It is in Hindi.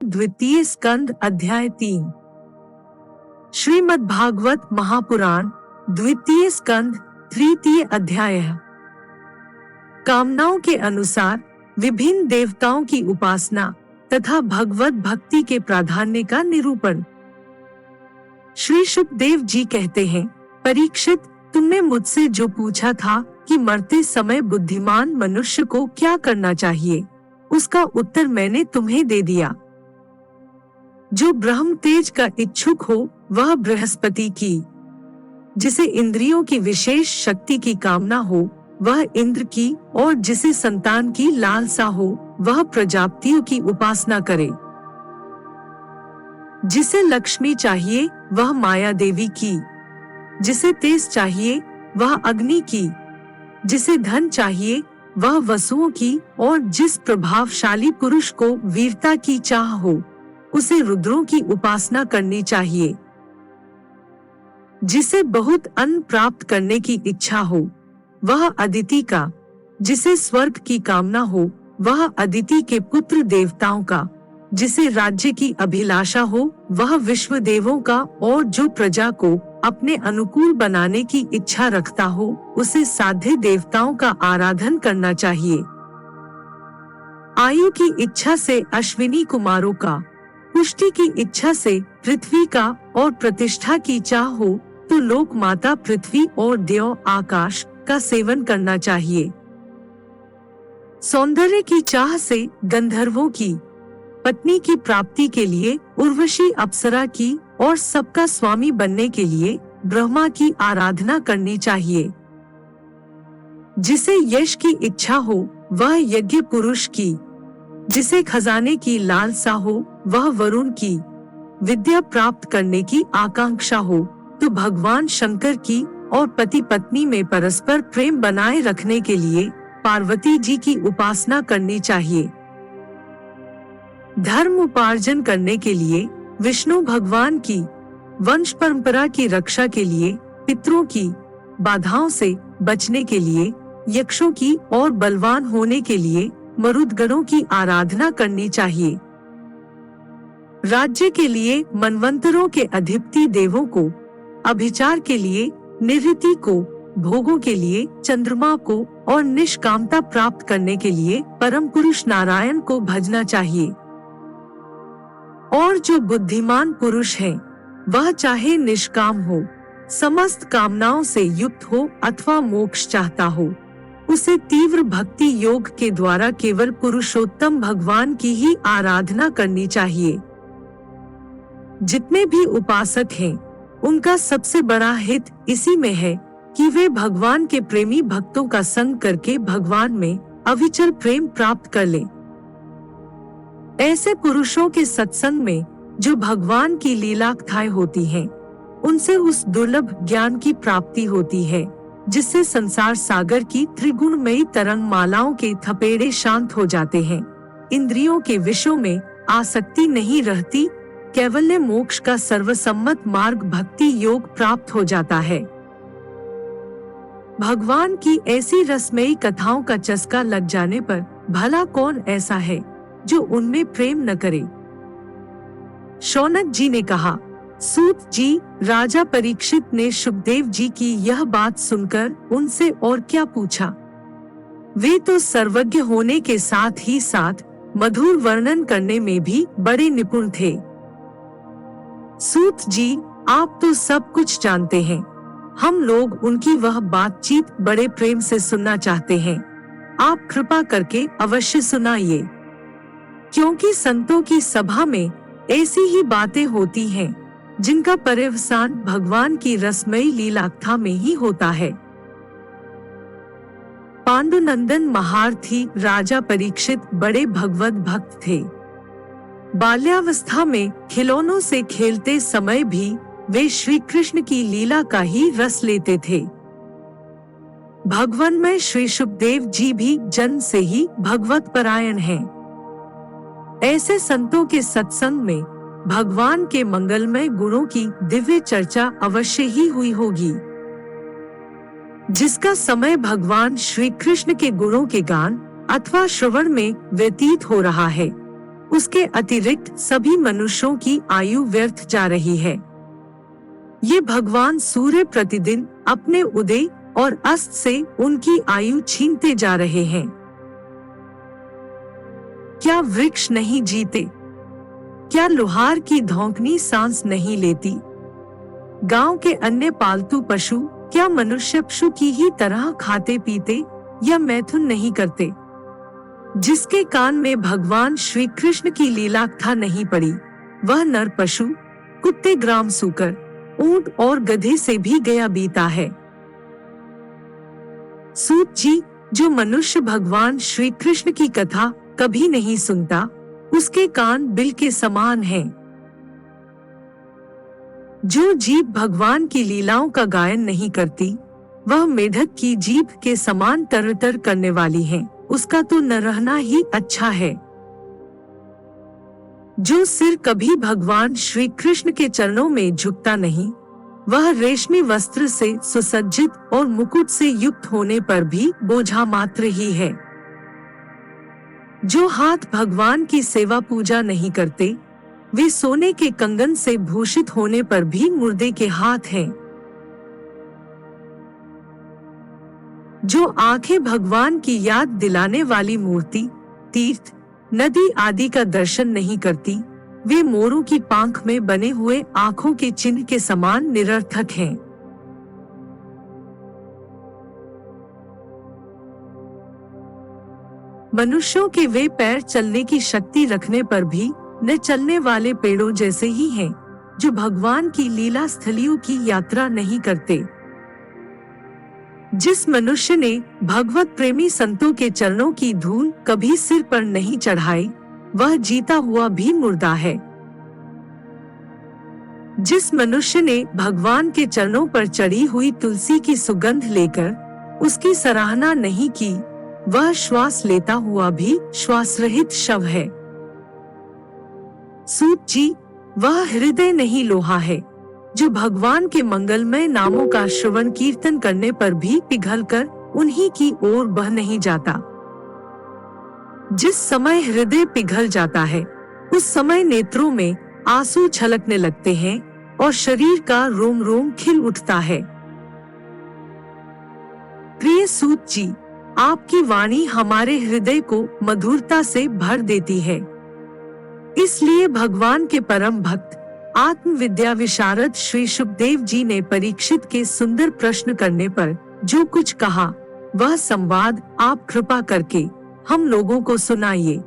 द्वितीय स्कंद अध्याय 3। श्रीमद् भागवत महापुराण द्वितीय स्कंद तृतीय अध्याय। कामनाओं के अनुसार विभिन्न देवताओं की उपासना तथा भगवत भक्ति के प्राधान्य का निरूपण। श्री शुकदेव जी कहते हैं, परीक्षित, तुमने मुझसे जो पूछा था कि मरते समय बुद्धिमान मनुष्य को क्या करना चाहिए, उसका उत्तर मैंने तुम्हें दे दिया। जो ब्रह्म तेज का इच्छुक हो वह बृहस्पति की, जिसे इंद्रियों की विशेष शक्ति की कामना हो वह इंद्र की, और जिसे संतान की लालसा हो वह प्रजापतियों की उपासना करे। जिसे लक्ष्मी चाहिए वह माया देवी की, जिसे तेज चाहिए वह अग्नि की, जिसे धन चाहिए वह वसुओं की, और जिस प्रभावशाली पुरुष को वीरता की चाह हो उसे रुद्रों की उपासना करनी चाहिए। जिसे बहुत अन्न प्राप्त करने की इच्छा हो वह अदिति का, जिसे स्वर्ग की कामना हो वह अदिति के पुत्र देवताओं का, जिसे राज्य की अभिलाषा हो वह विश्व देवों का, और जो प्रजा को अपने अनुकूल बनाने की इच्छा रखता हो उसे साध्य देवताओं का आराधन करना चाहिए। आयु की इच्छा से अश्विनी कुमारों का, पुष्टि की इच्छा से पृथ्वी का, और प्रतिष्ठा की चाह हो तो लोक माता पृथ्वी और देव आकाश का सेवन करना चाहिए। सौंदर्य की चाह से गंधर्वों की, पत्नी की प्राप्ति के लिए उर्वशी अप्सरा की, और सबका स्वामी बनने के लिए ब्रह्मा की आराधना करनी चाहिए। जिसे यश की इच्छा हो वह यज्ञ पुरुष की, जिसे खजाने की लालसा हो वह वरुण की, विद्या प्राप्त करने की आकांक्षा हो तो भगवान शंकर की, और पति पत्नी में परस्पर प्रेम बनाए रखने के लिए पार्वती जी की उपासना करनी चाहिए। धर्म उपार्जन करने के लिए विष्णु भगवान की, वंश परंपरा की रक्षा के लिए पितरों की, बाधाओं से बचने के लिए यक्षों की, और बलवान होने के लिए मरुदगणों की आराधना करनी चाहिए। राज्य के लिए मनवंतरों के अधिपति देवों को, अभिचार के लिए निवृत्ति को, भोगों के लिए चंद्रमा को, और निष्कामता प्राप्त करने के लिए परम पुरुष नारायण को भजना चाहिए। और जो बुद्धिमान पुरुष है वह चाहे निष्काम हो, समस्त कामनाओं से युक्त हो अथवा मोक्ष चाहता हो, उसे तीव्र भक्ति योग के द्वारा केवल पुरुषोत्तम भगवान की ही आराधना करनी चाहिए। जितने भी उपासक हैं उनका सबसे बड़ा हित इसी में है कि वे भगवान के प्रेमी भक्तों का संग करके भगवान में अविचल प्रेम प्राप्त कर लें। ऐसे पुरुषों के सत्संग में जो भगवान की लीला कथाएं होती हैं, उनसे उस दुर्लभ ज्ञान की प्राप्ति होती है जिससे संसार सागर की त्रिगुणमयी तरंग मालाओं के थपेड़े शांत हो जाते हैं। इंद्रियों के विषयों में आसक्ति नहीं रहती, कैवल्य मोक्ष का सर्वसम्मत मार्ग भक्ति योग प्राप्त हो जाता है। भगवान की ऐसी रसमयी कथाओं का चस्का लग जाने पर भला कौन ऐसा है जो उनमें प्रेम न करे। शौनक जी ने कहा, सूत जी, राजा परीक्षित ने शुकदेव जी की यह बात सुनकर उनसे और क्या पूछा। वे तो सर्वज्ञ होने के साथ ही साथ मधुर वर्णन करने में भी बड़े निपुण थे। सूत जी, आप तो सब कुछ जानते हैं, हम लोग उनकी वह बातचीत बड़े प्रेम से सुनना चाहते हैं, आप कृपा करके अवश्य सुनाइए। क्योंकि संतों की सभा में ऐसी ही बातें होती हैं जिनका पर्यवसान भगवान की रसमयी लीला कथा में ही होता है। पांडुनंदन महारथी राजा परीक्षित बड़े भगवत भक्त थे। बाल्यावस्था में खिलौनों से खेलते समय भी वे श्री कृष्ण की लीला का ही रस लेते थे। भगवानमय श्री शुकदेव जी भी जन्म से ही भगवत परायण हैं। ऐसे संतों के सत्संग में भगवान के मंगलमय गुणों की दिव्य चर्चा अवश्य ही हुई होगी। जिसका समय भगवान श्री कृष्ण के गुणों के गान अथवा श्रवण में व्यतीत हो रहा है, उसके अतिरिक्त सभी मनुष्यों की आयु व्यर्थ जा रही है। ये भगवान सूर्य प्रतिदिन अपने उदय और अस्त से उनकी आयु छीनते जा रहे हैं। क्या वृक्ष नहीं जीते? क्या लोहार की धौंकनी सांस नहीं लेती? गांव के अन्य पालतू पशु क्या मनुष्य पशु की ही तरह खाते पीते या मैथुन नहीं करते? जिसके कान में भगवान श्री कृष्ण की लीला कथा नहीं पड़ी, वह नर पशु, कुत्ते, ग्राम सूकर, ऊंट और गधे से भी गया बीता है। सूत जी, जो मनुष्य भगवान श्री कृष्ण की कथा कभी नहीं सुनता, उसके कान बिल के समान हैं। जो जीभ भगवान की लीलाओं का गायन नहीं करती, वह मेढक की जीभ के समान तरतर करने वाली है। उसका तो न रहना ही अच्छा है। जो सिर कभी भगवान श्री कृष्ण के चरणों में झुकता नहीं, वह रेशमी वस्त्र से सुसज्जित और मुकुट से युक्त होने पर भी बोझा मात्र ही है। जो हाथ भगवान की सेवा पूजा नहीं करते, वे सोने के कंगन से भूषित होने पर भी मुर्दे के हाथ हैं। जो आंखें भगवान की याद दिलाने वाली मूर्ति, तीर्थ, नदी आदि का दर्शन नहीं करती, वे मोरों की पांख में बने हुए आंखों के चिन्ह के समान निरर्थक हैं। मनुष्यों के वे पैर चलने की शक्ति रखने पर भी न चलने वाले पेड़ों जैसे ही हैं, जो भगवान की लीला स्थलियों की यात्रा नहीं करते। जिस मनुष्य ने भगवत प्रेमी संतों के चरणों की धूल कभी सिर पर नहीं चढ़ाई, वह जीता हुआ भी मुर्दा है। जिस मनुष्य ने भगवान के चरणों पर चढ़ी हुई तुलसी की सुगंध लेकर उसकी सराहना नहीं की, वह श्वास लेता हुआ भी श्वास रहित शव है। सूत जी, वह हृदय नहीं लोहा है, जो भगवान के मंगलमय नामों का श्रवण कीर्तन करने पर भी पिघलकर उन्हीं की ओर बह नहीं जाता। जिस समय हृदय पिघल जाता है, उस समय नेत्रों में आंसू छलकने लगते हैं और शरीर का रोम रोम खिल उठता है। प्रिय सूत जी, आपकी वाणी हमारे हृदय को मधुरता से भर देती है। इसलिए भगवान के परम भक्त आत्मविद्या विशारद श्री शुकदेव जी ने परीक्षित के सुंदर प्रश्न करने पर जो कुछ कहा, वह संवाद आप कृपा करके हम लोगों को सुनाइए।